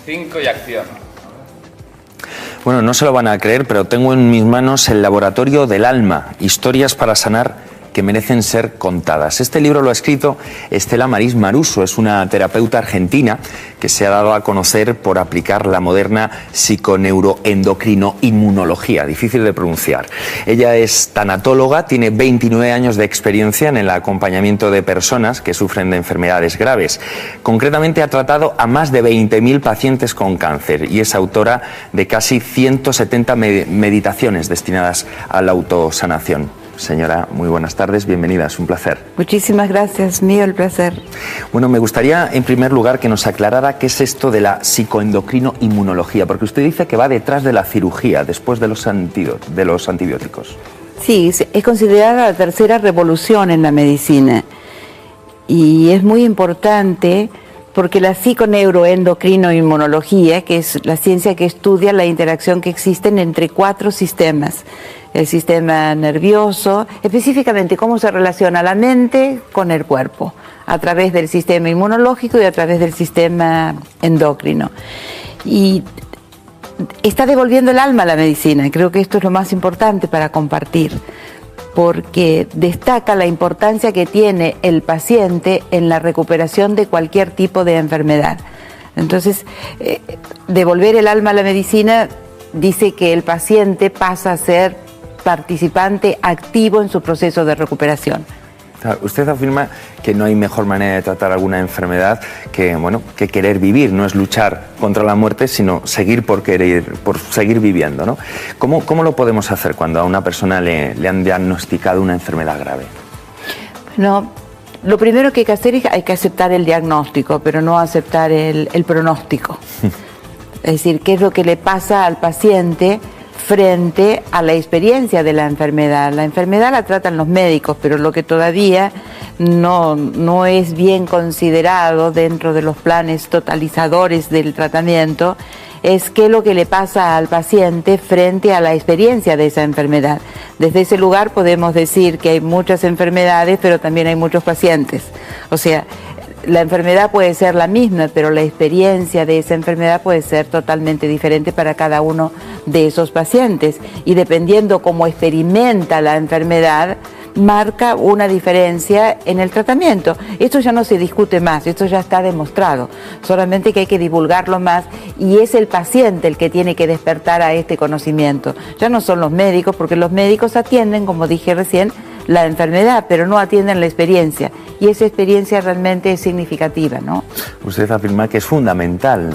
5 y acción. Bueno, no se lo van a creer, pero tengo en mis manos El laboratorio del alma, historias para sanar que merecen ser contadas. Este libro lo ha escrito Estela Maris Maruso, es una terapeuta argentina que se ha dado a conocer por aplicar la moderna psiconeuroendocrinoinmunología, difícil de pronunciar. Ella es tanatóloga, tiene 29 años de experiencia en el acompañamiento de personas que sufren de enfermedades graves. Concretamente ha tratado a más de 20.000 pacientes con cáncer y es autora de casi 170 meditaciones destinadas a la autosanación. Señora, muy buenas tardes, bienvenida, es un placer. Muchísimas gracias, mío el placer. Bueno, me gustaría en primer lugar que nos aclarara qué es esto de la psicoendocrinoinmunología, porque usted dice que va detrás de la cirugía, después de los antibióticos. Sí, es considerada la tercera revolución en la medicina y es muy importante porque la psiconeuroendocrinoinmunología, que es la ciencia que estudia la interacción que existen entre 4 sistemas, el sistema nervioso, específicamente cómo se relaciona la mente con el cuerpo, a través del sistema inmunológico y a través del sistema endocrino. Y está devolviendo el alma a la medicina, creo que esto es lo más importante para compartir, porque destaca la importancia que tiene el paciente en la recuperación de cualquier tipo de enfermedad. Entonces, devolver el alma a la medicina dice que el paciente pasa a ser participante activo en su proceso de recuperación. Usted afirma que no hay mejor manera de tratar alguna enfermedad que, bueno, que querer vivir, no es luchar contra la muerte, sino seguir por seguir viviendo, ¿no? ¿Cómo lo podemos hacer cuando a una persona le han diagnosticado una enfermedad grave? Bueno, lo primero que hay que hacer es hay que aceptar el diagnóstico, pero no aceptar el pronóstico. Es decir, qué es lo que le pasa al paciente frente a la experiencia de la enfermedad. La enfermedad la tratan los médicos, pero lo que todavía no es bien considerado dentro de los planes totalizadores del tratamiento es qué es lo que le pasa al paciente frente a la experiencia de esa enfermedad. Desde ese lugar podemos decir que hay muchas enfermedades, pero también hay muchos pacientes. O sea, la enfermedad puede ser la misma, pero la experiencia de esa enfermedad puede ser totalmente diferente para cada uno de esos pacientes. Y dependiendo cómo experimenta la enfermedad, marca una diferencia en el tratamiento. Esto ya no se discute más, esto ya está demostrado. Solamente que hay que divulgarlo más y es el paciente el que tiene que despertar a este conocimiento. Ya no son los médicos, porque los médicos atienden, como dije recién, la enfermedad, pero no atienden la experiencia. Y esa experiencia realmente es significativa, ¿no? Usted afirma que es fundamental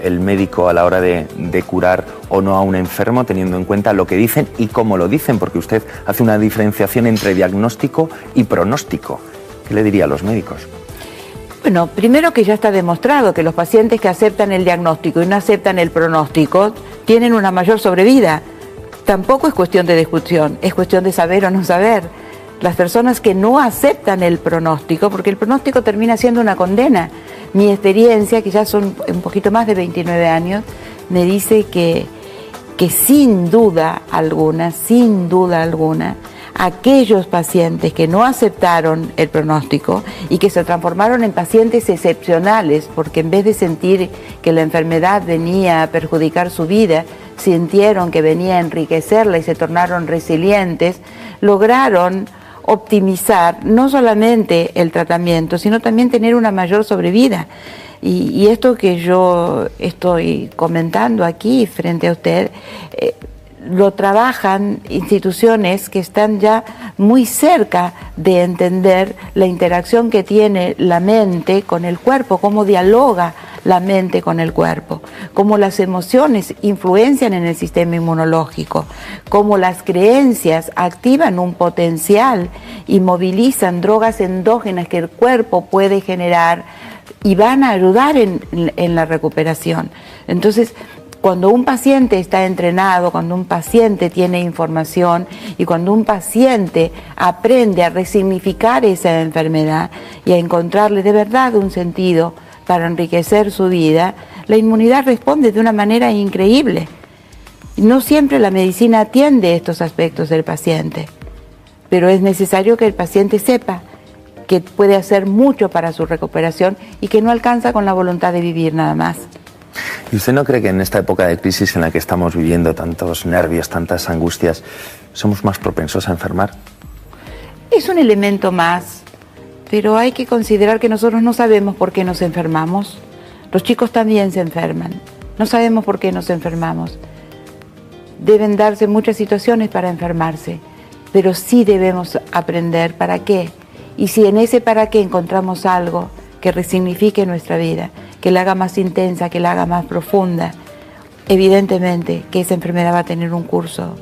el médico a la hora de curar o no a un enfermo, teniendo en cuenta lo que dicen y cómo lo dicen, porque usted hace una diferenciación entre diagnóstico y pronóstico. ¿Qué le diría a los médicos? Bueno, primero que ya está demostrado que los pacientes que aceptan el diagnóstico y no aceptan el pronóstico tienen una mayor sobrevida. Tampoco es cuestión de discusión, es cuestión de saber o no saber. Las personas que no aceptan el pronóstico, porque el pronóstico termina siendo una condena. Mi experiencia, que ya son un poquito más de 29 años, me dice que sin duda alguna, aquellos pacientes que no aceptaron el pronóstico y que se transformaron en pacientes excepcionales, porque en vez de sentir que la enfermedad venía a perjudicar su vida, sintieron que venía a enriquecerla y se tornaron resilientes, lograron optimizar no solamente el tratamiento, sino también tener una mayor sobrevida. Y esto que yo estoy comentando aquí frente a usted, lo trabajan instituciones que están ya muy cerca de entender la interacción que tiene la mente con el cuerpo, cómo dialoga la mente con el cuerpo, cómo las emociones influencian en el sistema inmunológico, cómo las creencias activan un potencial y movilizan drogas endógenas que el cuerpo puede generar y van a ayudar en la recuperación. Entonces, cuando un paciente está entrenado, cuando un paciente tiene información y cuando un paciente aprende a resignificar esa enfermedad y a encontrarle de verdad un sentido para enriquecer su vida, la inmunidad responde de una manera increíble. No siempre la medicina atiende estos aspectos del paciente, pero es necesario que el paciente sepa que puede hacer mucho para su recuperación y que no alcanza con la voluntad de vivir nada más. ¿Y usted no cree que en esta época de crisis en la que estamos viviendo, tantos nervios, tantas angustias, somos más propensos a enfermar? Es un elemento más, pero hay que considerar que nosotros no sabemos por qué nos enfermamos. Los chicos también se enferman, no sabemos por qué nos enfermamos. Deben darse muchas situaciones para enfermarse, pero sí debemos aprender para qué. Y si en ese para qué encontramos algo que resignifique nuestra vida, que la haga más intensa, que la haga más profunda, evidentemente que esa enfermedad va a tener un curso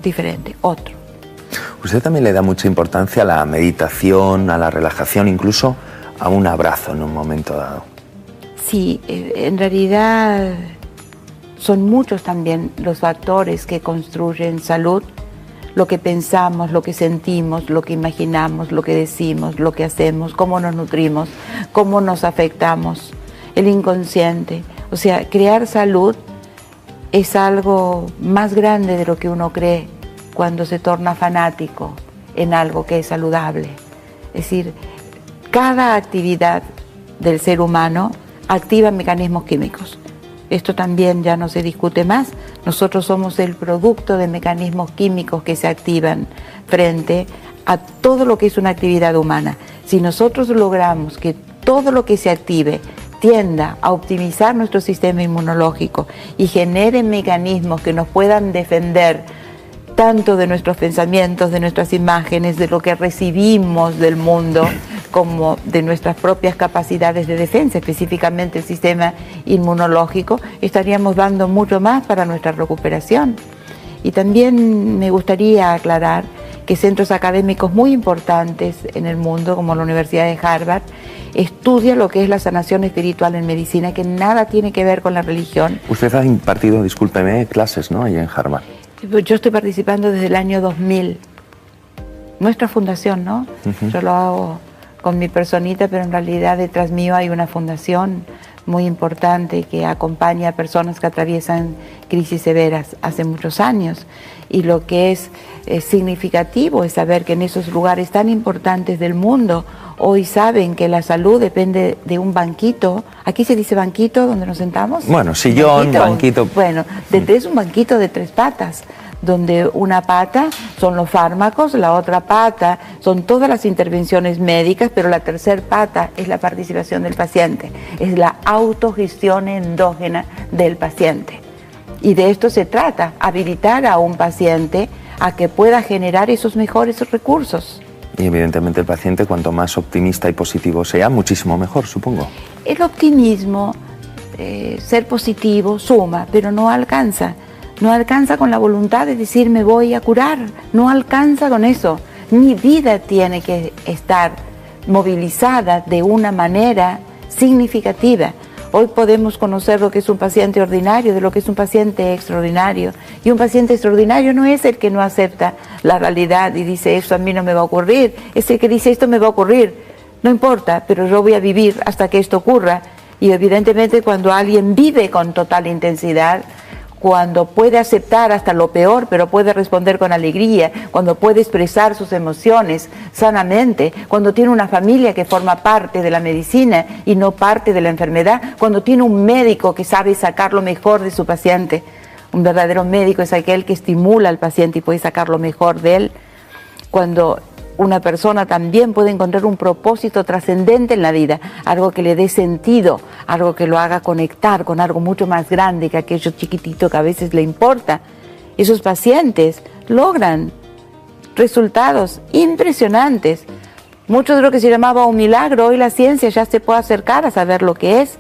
diferente, otro. ¿Usted también le da mucha importancia a la meditación, a la relajación, incluso a un abrazo en un momento dado? Sí, en realidad son muchos también los factores que construyen salud. Lo que pensamos, lo que sentimos, lo que imaginamos, lo que decimos, lo que hacemos, cómo nos nutrimos, cómo nos afectamos, el inconsciente. O sea, crear salud es algo más grande de lo que uno cree cuando se torna fanático en algo que es saludable. Es decir, cada actividad del ser humano activa mecanismos químicos. Esto también ya no se discute más. Nosotros somos el producto de mecanismos químicos que se activan frente a todo lo que es una actividad humana. Si nosotros logramos que todo lo que se active tienda a optimizar nuestro sistema inmunológico y genere mecanismos que nos puedan defender tanto de nuestros pensamientos, de nuestras imágenes, de lo que recibimos del mundo, como de nuestras propias capacidades de defensa, específicamente el sistema inmunológico, estaríamos dando mucho más para nuestra recuperación. Y también me gustaría aclarar que centros académicos muy importantes en el mundo, como la Universidad de Harvard, estudian lo que es la sanación espiritual en medicina, que nada tiene que ver con la religión. Usted ha impartido, discúlpeme, clases, ¿no?, ahí en Harvard. Yo estoy participando desde el año 2000. Nuestra fundación, ¿no? Yo lo hago con mi personita, pero en realidad detrás mío hay una fundación muy importante que acompaña a personas que atraviesan crisis severas hace muchos años. Y lo que es significativo es saber que en esos lugares tan importantes del mundo hoy saben que la salud depende de un banquito. ¿Aquí se dice banquito donde nos sentamos? Bueno, sillón, banquito. Bueno, es un banquito de 3 patas, donde una pata son los fármacos, la otra pata son todas las intervenciones médicas, pero la tercera pata es la participación del paciente, es la autogestión endógena del paciente. Y de esto se trata, habilitar a un paciente a que pueda generar esos mejores recursos. Y evidentemente el paciente, cuanto más optimista y positivo sea, muchísimo mejor, supongo. El optimismo, ser positivo, suma, pero no alcanza. No alcanza con la voluntad de decir me voy a curar, no alcanza con eso. Mi vida tiene que estar movilizada de una manera significativa. Hoy podemos conocer lo que es un paciente ordinario de lo que es un paciente extraordinario. Y un paciente extraordinario no es el que no acepta la realidad y dice esto a mí no me va a ocurrir, es el que dice esto me va a ocurrir. No importa, pero yo voy a vivir hasta que esto ocurra. Y evidentemente cuando alguien vive con total intensidad, cuando puede aceptar hasta lo peor, pero puede responder con alegría, cuando puede expresar sus emociones sanamente, cuando tiene una familia que forma parte de la medicina y no parte de la enfermedad, cuando tiene un médico que sabe sacar lo mejor de su paciente. Un verdadero médico es aquel que estimula al paciente y puede sacar lo mejor de él. Cuando una persona también puede encontrar un propósito trascendente en la vida, algo que le dé sentido, algo que lo haga conectar con algo mucho más grande que aquello chiquitito que a veces le importa. Esos pacientes logran resultados impresionantes. Mucho de lo que se llamaba un milagro, hoy la ciencia ya se puede acercar a saber lo que es.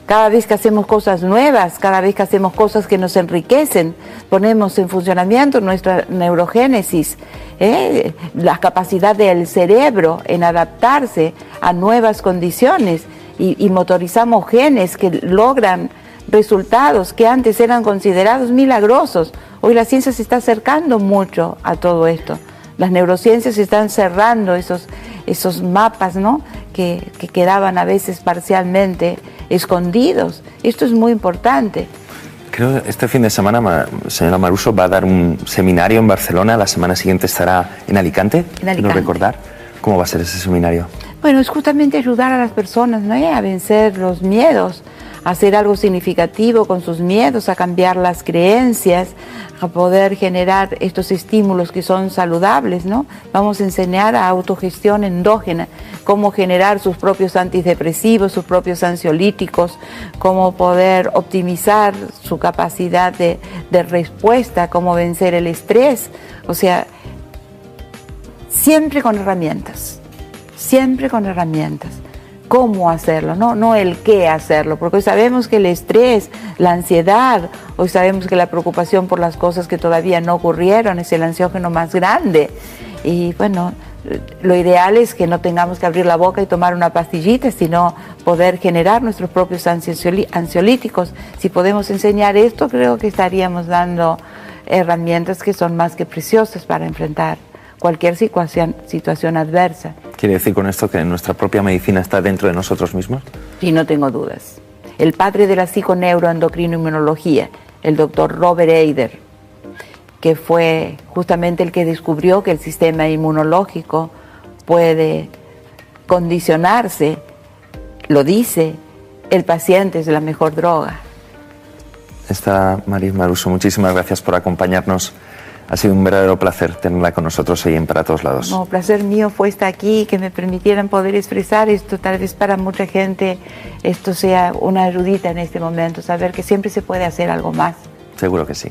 Cada vez que hacemos cosas nuevas, cada vez que hacemos cosas que nos enriquecen, ponemos en funcionamiento nuestra neurogénesis, la capacidad del cerebro en adaptarse a nuevas condiciones y motorizamos genes que logran resultados que antes eran considerados milagrosos. Hoy la ciencia se está acercando mucho a todo esto. Las neurociencias están cerrando esos mapas, ¿no?, que quedaban a veces parcialmente escondidos. Esto es muy importante. Creo que este fin de semana, señora Maruso, va a dar un seminario en Barcelona. La semana siguiente estará en Alicante. En Alicante. ¿No recordar cómo va a ser ese seminario? Bueno, es justamente ayudar a las personas, ¿no?, a vencer los miedos, hacer algo significativo con sus miedos, a cambiar las creencias, a poder generar estos estímulos que son saludables, ¿no? Vamos a enseñar a autogestión endógena, cómo generar sus propios antidepresivos, sus propios ansiolíticos, cómo poder optimizar su capacidad de respuesta, cómo vencer el estrés. O sea, siempre con herramientas, siempre con herramientas. Cómo hacerlo, no el qué hacerlo, porque hoy sabemos que el estrés, la ansiedad, hoy sabemos que la preocupación por las cosas que todavía no ocurrieron es el ansiógeno más grande. Y bueno, lo ideal es que no tengamos que abrir la boca y tomar una pastillita, sino poder generar nuestros propios ansiolíticos. Si podemos enseñar esto, creo que estaríamos dando herramientas que son más que preciosas para enfrentar cualquier situación adversa. ¿Quiere decir con esto que nuestra propia medicina está dentro de nosotros mismos? Sí, no tengo dudas. El padre de la psiconeuroendocrinoinmunología, el doctor Robert Eider, que fue justamente el que descubrió que el sistema inmunológico puede condicionarse, lo dice, el paciente es la mejor droga. Marisma Aruso, muchísimas gracias por acompañarnos. Ha sido un verdadero placer tenerla con nosotros ahí en Para Todos Lados. No, placer mío fue estar aquí, que me permitieran poder expresar esto. Tal vez para mucha gente esto sea una ayudita en este momento, saber que siempre se puede hacer algo más. Seguro que sí.